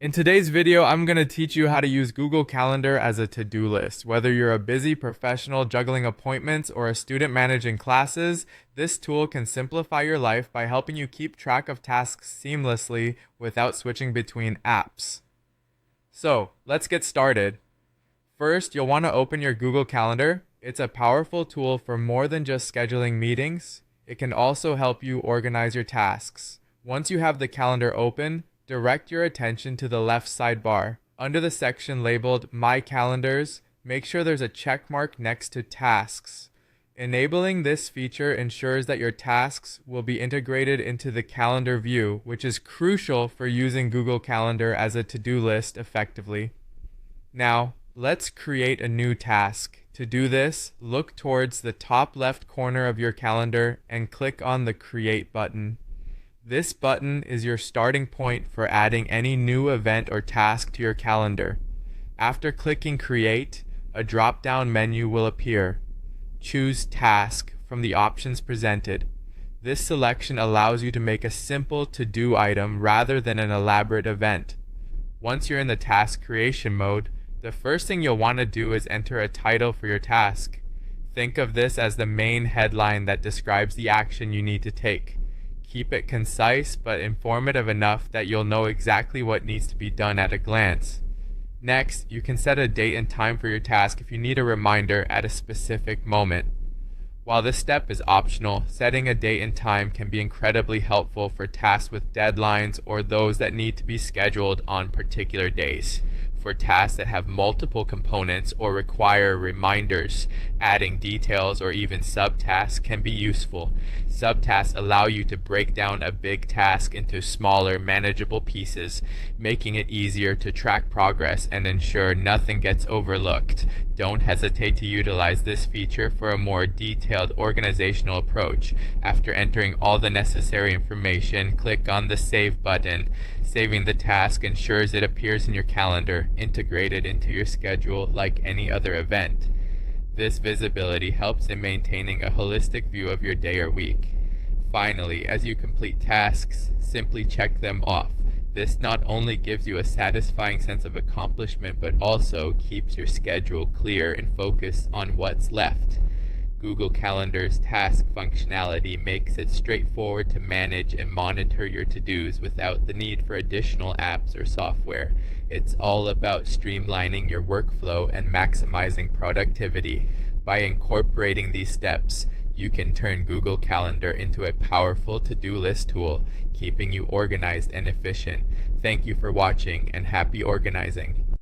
In today's video, I'm going to teach you how to use Google Calendar as a to-do list. Whether you're a busy professional juggling appointments or a student managing classes, this tool can simplify your life by helping you keep track of tasks seamlessly without switching between apps. So, let's get started. First, you'll want to open your Google Calendar. It's a powerful tool for more than just scheduling meetings. It can also help you organize your tasks. Once you have the calendar open, direct your attention to the left sidebar. Under the section labeled My Calendars, make sure there's a check mark next to Tasks. Enabling this feature ensures that your tasks will be integrated into the calendar view, which is crucial for using Google Calendar as a to-do list effectively. Now, let's create a new task. To do this, look towards the top left corner of your calendar and click on the Create button. This button is your starting point for adding any new event or task to your calendar. After clicking Create, a drop-down menu will appear. Choose Task from the options presented. This selection allows you to make a simple to-do item rather than an elaborate event. Once you're in the task creation mode, the first thing you'll want to do is enter a title for your task. Think of this as the main headline that describes the action you need to take. Keep it concise but informative enough that you'll know exactly what needs to be done at a glance. Next, you can set a date and time for your task if you need a reminder at a specific moment. While this step is optional, setting a date and time can be incredibly helpful for tasks with deadlines or those that need to be scheduled on particular days. For tasks that have multiple components or require reminders, adding details or even subtasks can be useful. Subtasks allow you to break down a big task into smaller, manageable pieces, making it easier to track progress and ensure nothing gets overlooked. Don't hesitate to utilize this feature for a more detailed organizational approach. After entering all the necessary information, click on the Save button. Saving the task ensures it appears in your calendar, integrated into your schedule like any other event. This visibility helps in maintaining a holistic view of your day or week. Finally, as you complete tasks, simply check them off. This not only gives you a satisfying sense of accomplishment, but also keeps your schedule clear and focused on what's left. Google Calendar's task functionality makes it straightforward to manage and monitor your to-dos without the need for additional apps or software. It's all about streamlining your workflow and maximizing productivity. By incorporating these steps, you can turn Google Calendar into a powerful to-do list tool, keeping you organized and efficient. Thank you for watching, and happy organizing.